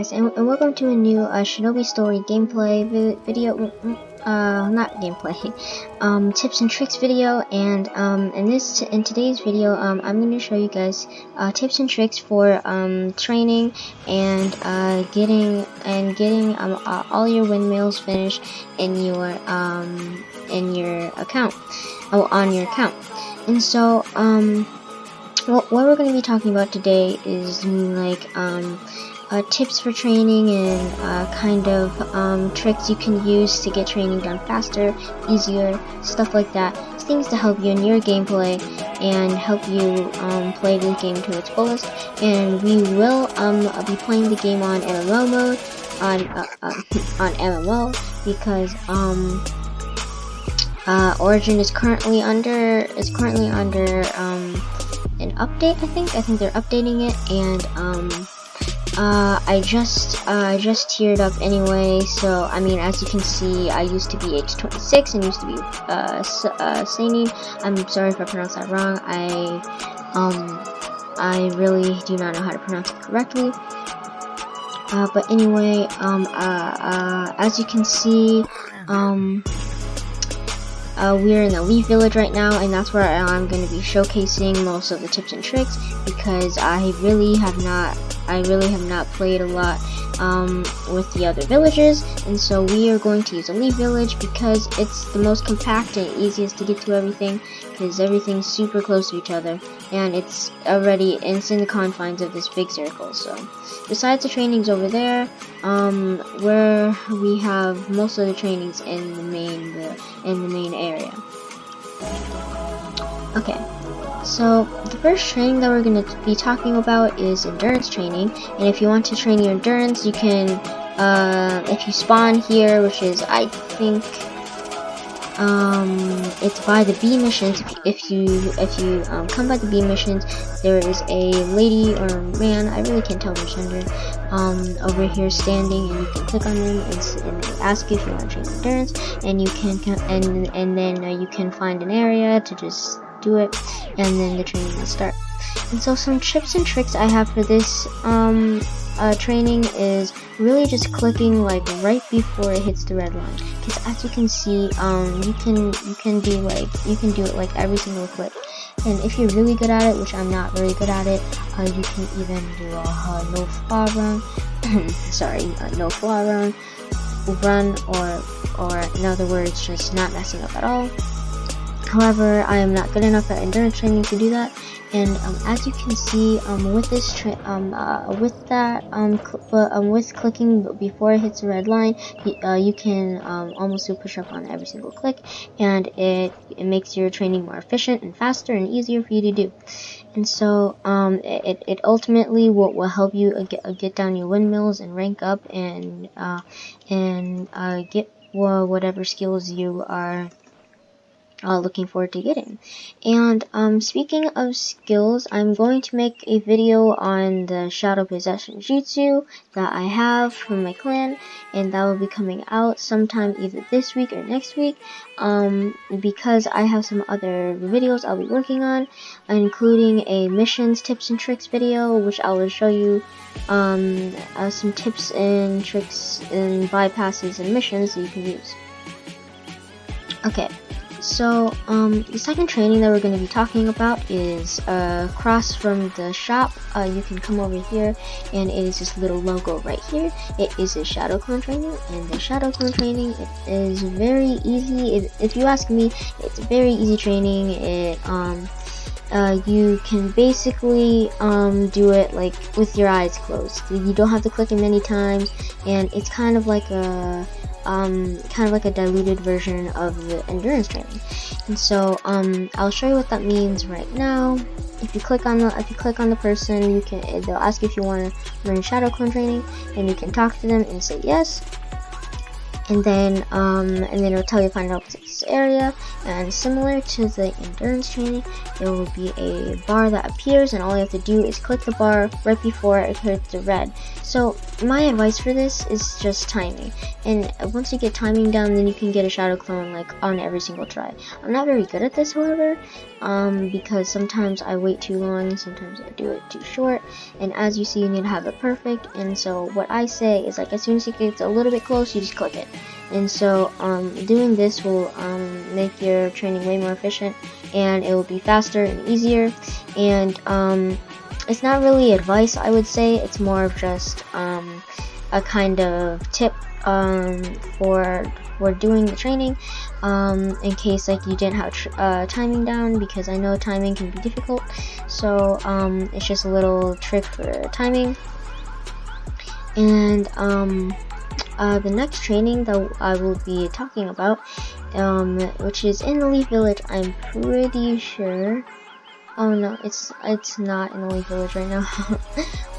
guys, and welcome to a new Shinobi story gameplay video. Not gameplay, tips and tricks video. And in today's video, I'm going to show you guys tips and tricks for training and getting all your windmills finished in your account, on your account. And so what we're going to be talking about today is like tips for training and kind of tricks you can use to get training done faster, easier, stuff like that. Things to help you in your gameplay and help you play the game to its fullest. And we will be playing the game on MMO mode, on MMO, because Origin is currently under an update. I think they're updating it, and I just tiered up anyway. So I mean, as you can see, I used to be age 26 and used to be Seinin. I'm sorry if I pronounced that wrong. I really do not know how to pronounce it correctly. But anyway, as you can see, we're in the Leaf Village right now, and that's where I'm going to be showcasing most of the tips and tricks, because I really have not played a lot with the other villages. And so we are going to use a Leaf Village because it's the most compact and easiest to get to everything, because everything's super close to each other, and it's in the confines of this big circle. So besides the trainings over there, where we have most of the trainings in the main area. Okay, so the first training that we're going to be talking about is endurance training. And if you want to train your endurance, you can if you spawn here, which is, I think, it's by the B missions. If you come by the B missions, there is a lady or man, I really can't tell their gender, over here standing, and you can click on them and ask if you want to train endurance, and you can and then you can find an area to just do it, and then the training will start. And so some tips and tricks I have for this training is really just clicking like right before it hits the red line, because as you can see, you can do it like every single click. And if you're really good at it, which I'm not very good at it, you can even do a no flaw run no flaw run, or in other words, just not messing up at all. However, I am not good enough at endurance training to do that. And as you can see, with this with clicking before it hits the red line, you can almost do a push-up on every single click, and it makes your training more efficient and faster and easier for you to do. And so it ultimately will help you get down your windmills and rank up and get whatever skills you are looking forward to getting. And speaking of skills, I'm going to make a video on the Shadow Possession Jutsu that I have from my clan, and that will be coming out sometime either this week or next week, because I have some other videos I'll be working on, including a missions tips and tricks video, which I will show you some tips and tricks and bypasses and missions that you can use. Okay. So, the second training that we're going to be talking about is across from the shop. You can come over here, and it is this little logo right here. It is a Shadow Clone training, and the Shadow Clone training is very easy. If you ask me, it's a very easy training. You can basically do it like with your eyes closed. You don't have to click it many times, and it's kind of like a diluted version of the endurance training. And so I'll show you what that means right now. If you click on the person, they'll ask if you want to learn Shadow Clone training, and you can talk to them and say yes. and then it'll tell you to find out this area. And similar to the endurance training, there will be a bar that appears, and all you have to do is click the bar right before it hits the red. So my advice for this is just timing, and once you get timing down, then you can get a shadow clone like on every single try. I'm not very good at this, however, because sometimes I wait too long and sometimes I do it too short, and as you see, you need to have it perfect. And so what I say is, like, as soon as it gets a little bit close, you just click it. And so doing this will make your training way more efficient, and it will be faster and easier. And it's not really advice, I would say. It's more of just a kind of tip for doing the training, in case like you didn't have timing down, because I know timing can be difficult. So it's just a little trick for timing. And the next training that I will be talking about, which is in the Leaf Village, I'm pretty sure. Oh no, it's not in the Leaf Village right now.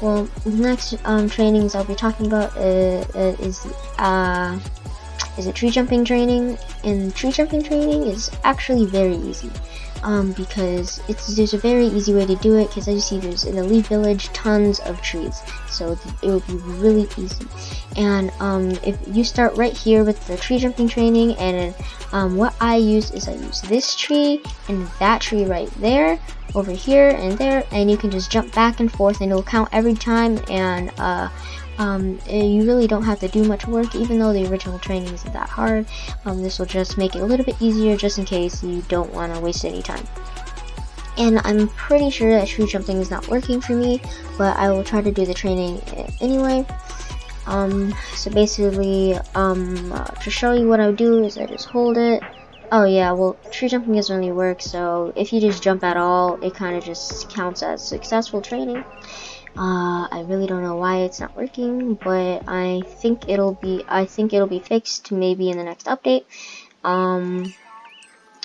Well, the next trainings I'll be talking about is a tree jumping training, and tree jumping training is actually very easy. Because there's a very easy way to do it, because as you see, there's in the Leaf Village tons of trees, so it will be really easy. And if you start right here with the tree jumping training, and what I use is this tree and that tree right there, over here and there, and you can just jump back and forth, and it'll count every time. And you really don't have to do much work, even though the original training isn't that hard. This will just make it a little bit easier, just in case you don't want to waste any time. And I'm pretty sure that tree jumping is not working for me, but I will try to do the training anyway. So basically, to show you what I do is I just hold it. Oh yeah, well, tree jumping doesn't really work, so if you just jump at all, it kind of just counts as successful training. I really don't know why it's not working, but I think it'll be fixed maybe in the next update.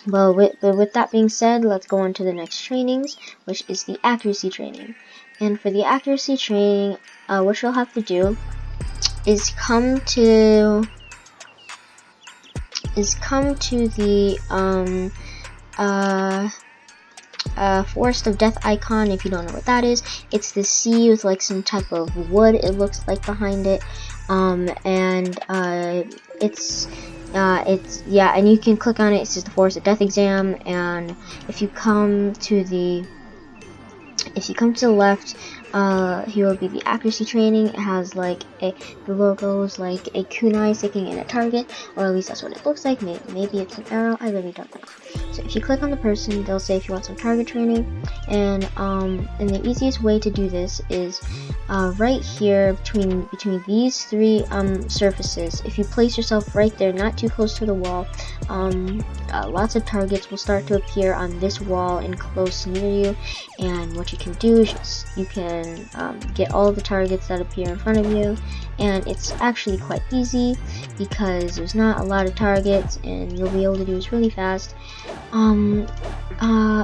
But with that being said, let's go on to the next trainings, which is the accuracy training. And for the accuracy training, what you'll have to do is come to the Forest of Death icon. If you don't know what that is, it's the sea with like some type of wood, it looks like, behind it. And you can click on it. It says the Forest of Death exam, and if you come to the left, here will be the accuracy training. It has like the logo's like a kunai sticking in a target, or at least that's what it looks like. Maybe it's an arrow, I really don't know. So if you click on the person, they'll say if you want some target training, and the easiest way to do this is right here between these three surfaces. If you place yourself right there, not too close to the wall, lots of targets will start to appear on this wall and close near you. And what you can do is you can get all the targets that appear in front of you, and it's actually quite easy because there's not a lot of targets, and you'll be able to do this really fast.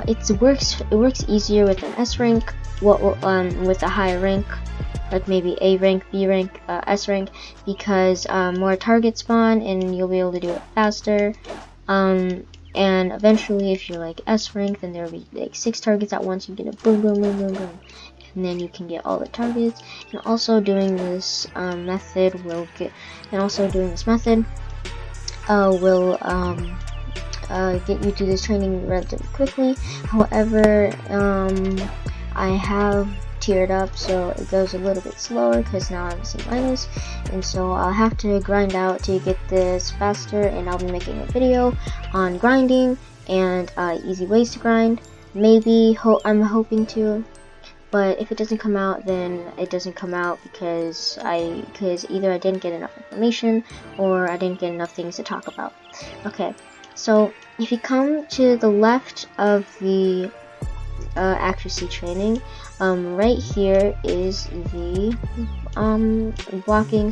It works easier with an S rank, with a higher rank, like maybe A rank, B rank, S rank, because more targets spawn and you'll be able to do it faster. And eventually, if you're like S rank, then there'll be like 6 targets at once. You get a boom, boom, boom, boom, boom, and then you can get all the targets. And also doing this method will get you through this training relatively quickly. However, I have tiered up, so it goes a little bit slower because now I'm C-, and so I'll have to grind out to get this faster, and I'll be making a video on grinding and easy ways to grind. Maybe I'm hoping to, but if it doesn't come out, then it doesn't come out because either I didn't get enough information or I didn't get enough things to talk about. Okay, so if you come to the left of the accuracy training, right here is the blocking /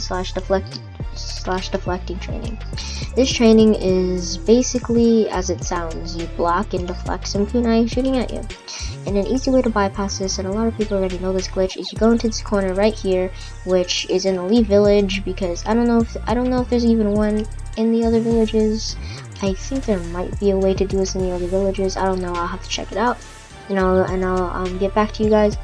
deflecting training. This training is basically as it sounds. You block and deflect some kunai shooting at you. and an easy way to bypass this, and a lot of people already know this glitch, is you go into this corner right here, which is in the Leaf Village, because I don't know if there's even one in the other villages. I think there might be a way to do this in the other villages. I don't know. I'll have to check it out, and I'll get back to you guys.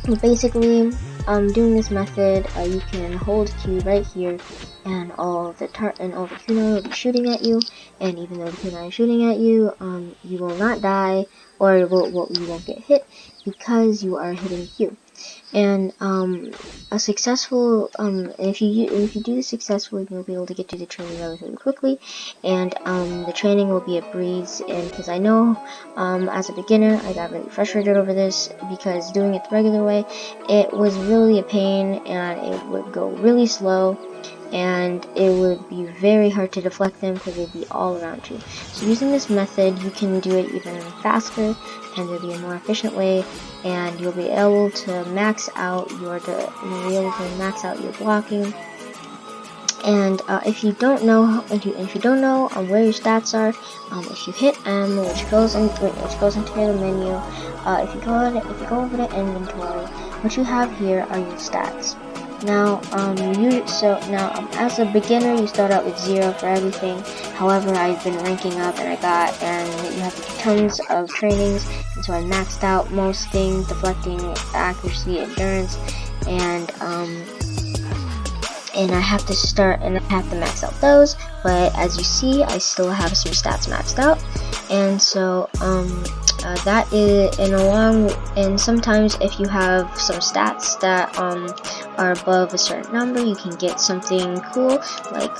But basically, doing this method, you can hold Q right here, and all the kunai will be shooting at you. And even though the kunai is shooting at you, you will not die, or you won't get hit, because you are hitting Q. And a successful if you do this successfully, you'll be able to get to the training relatively quickly, and the training will be a breeze. And because I know as a beginner, I got really frustrated over this, because doing it the regular way, it was really a pain, and it would go really slow, and it would be very hard to deflect them because they'd be all around you. So using this method, you can do it even faster, and there'll be a more efficient way, and you'll be able to max out your blocking. And if you don't know where your stats are, if you hit M, which goes into the menu, if you go over to inventory, what you have here are your stats. Now, as a beginner, you start out with 0 for everything. However, I've been ranking up, and you have to do tons of trainings, and so I maxed out most things: deflecting, accuracy, endurance, and I have to max out those. But as you see, I still have some stats maxed out, and so that is, and sometimes if you have some stats that are above a certain number, you can get something cool, like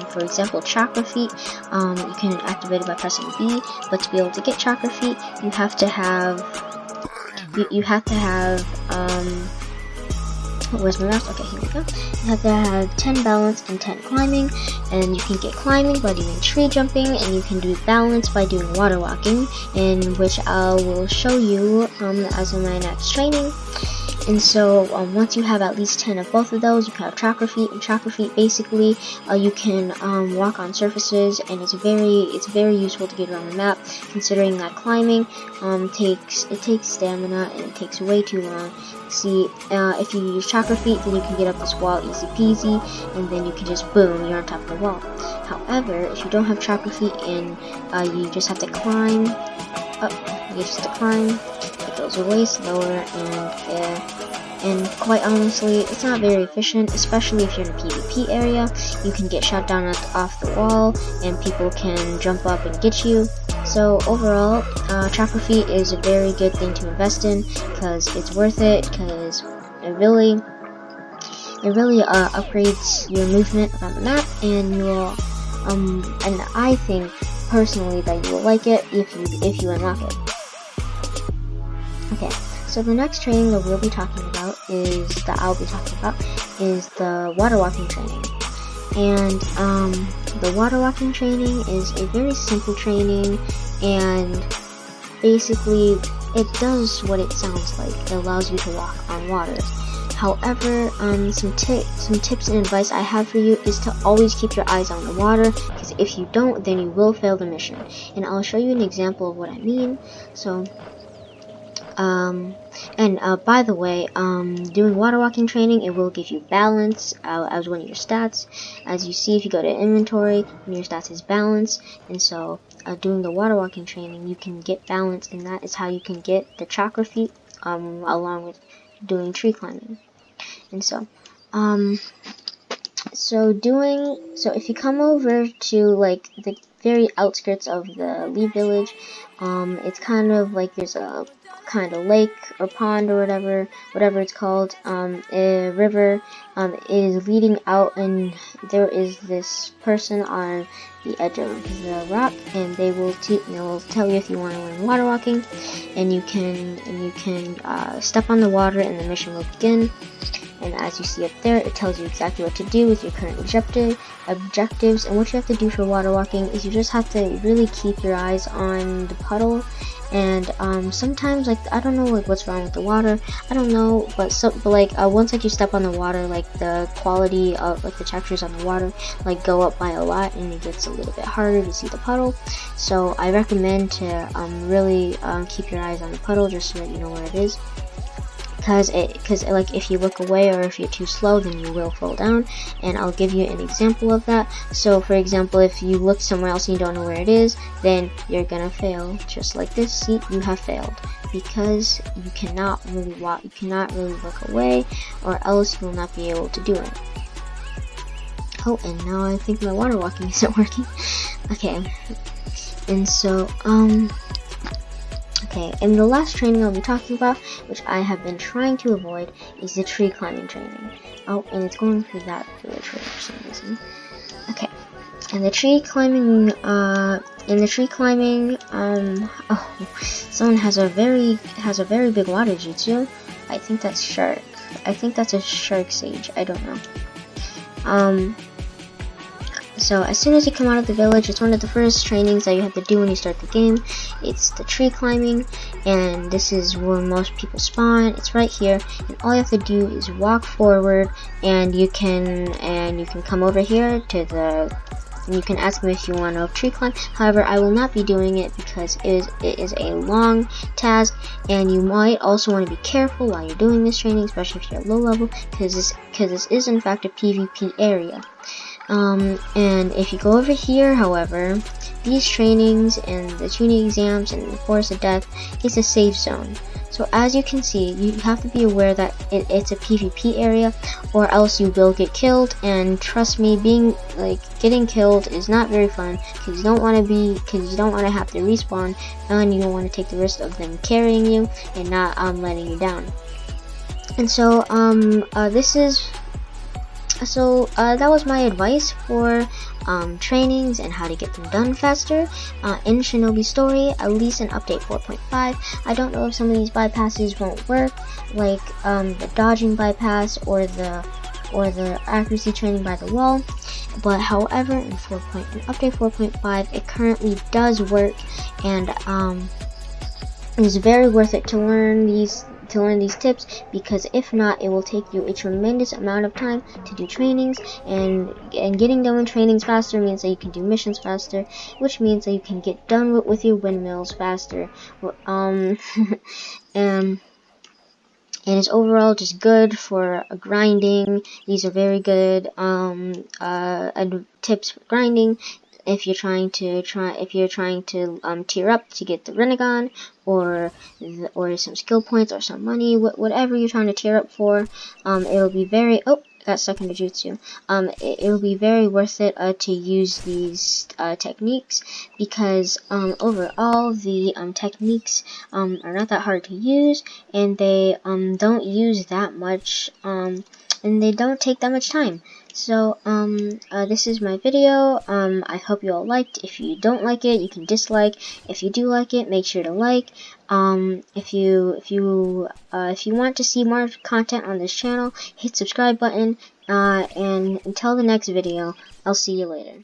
for example, chakra feet. You can activate it by pressing B, but to be able to get chakra feet, you have to have where's my mouse? Okay, here we go. You have to have 10 balance and 10 climbing, and you can get climbing by doing tree jumping, and you can do balance by doing water walking, in which I will show you as in my next training. And so once you have at least 10 of both of those, you can have chakra feet. And chakra feet, basically, you can walk on surfaces, and it's very useful to get around the map, considering that climbing takes stamina, and it takes way too long. See, if you use chakra feet, then you can get up this wall easy peasy, and then you can just boom, you're on top of the wall. However, if you don't have chakra feet, and you just have to climb up, it goes way slower, and quite honestly, it's not very efficient, especially if you're in a PvP area. You can get shot down off the wall, and people can jump up and get you. So overall, chakra feet is a very good thing to invest in, because it's worth it, because it really upgrades your movement around the map, and you will and I think personally that you will like it if you unlock it. Okay, so the next training that I'll be talking about is the water walking training. And the water walking training is a very simple training, and basically it does what it sounds like. It allows you to walk on water. However, some tips and advice I have for you is to always keep your eyes on the water, because if you don't, then you will fail the mission. And I'll show you an example of what I mean. So by the way, doing water walking training, it will give you balance as one of your stats. As you see, if you go to inventory, one of your stats is balance, and so doing the water walking training, you can get balance, and that is how you can get the chakra feet, along with doing tree climbing. And so if you come over to like the very outskirts of the Lee village, it's kind of like there's a kind of lake or pond or whatever it's called. A river is leading out, and there is this person on the edge of the rock, and they will tell you if you want to learn water walking, and you can step on the water, and the mission will begin. And as you see up there, it tells you exactly what to do with your current objectives. And what you have to do for water walking is you just have to really keep your eyes on the puddle, And sometimes, like, I don't know, like, what's wrong with the water, I don't know, but once, like, you step on the water, like, the quality of, like, the textures on the water, like, go up by a lot, and it gets a little bit harder to see the puddle. So I recommend to really keep your eyes on the puddle, just so that you know where it is. Because like, if you look away or if you're too slow, then you will fall down, and I'll give you an example of that. So for example, if you look somewhere else and you don't know where it is, then you're gonna fail, just like this. See, you have failed, because you cannot really walk, you cannot really look away, or else you will not be able to do it. Oh, and now I think my water walking isn't working. Okay, and so okay, and the last training I'll be talking about, which I have been trying to avoid, is the tree climbing training. Oh, and it's going through that village for some reason. Okay, and the tree climbing, oh, someone has a very big water jutsu. I think that's shark. I think that's a shark sage. I don't know. So as soon as you come out of the village, it's one of the first trainings that you have to do when you start the game. It's the tree climbing, and this is where most people spawn. It's right here, and all you have to do is walk forward, and you can come over here to the. And you can ask me if you want to tree climb. However, I will not be doing it because it is a long task, and you might also want to be careful while you're doing this training, especially if you're low level, because this is in fact a PvP area. And if you go over here, however, these trainings and the tuning exams and the Forest of Death is a safe zone. So as you can see, you have to be aware that it's a PvP area, or else you will get killed. And trust me, getting killed is not very fun, because you don't want to have to respawn, and you don't want to take the risk of them carrying you and not letting you down. And so that was my advice for trainings and how to get them done faster in Shinobi Story, at least in update 4.5. I don't know if some of these bypasses won't work, like the dodging bypass or the accuracy training by the wall, but however, in update 4.5, it currently does work, and it's very worth it to learn these tips, because if not, it will take you a tremendous amount of time to do trainings, and getting done with trainings faster means that you can do missions faster, which means that you can get done with your windmills faster. And it's overall just good for grinding. These are very good tips for grinding. If you're trying to tier up to get the Renegon, or some skill points, or some money, whatever you're trying to tier up for, it'll be very got stuck in the jutsu. It'll be very worth it to use these techniques, because overall the techniques are not that hard to use, and they don't use that much, and they don't take that much time. So this is my video. I hope you all liked. If you don't like it, you can dislike. If you do like it, make sure to like. If you want to see more content on this channel, hit subscribe button. And until the next video, I'll see you later.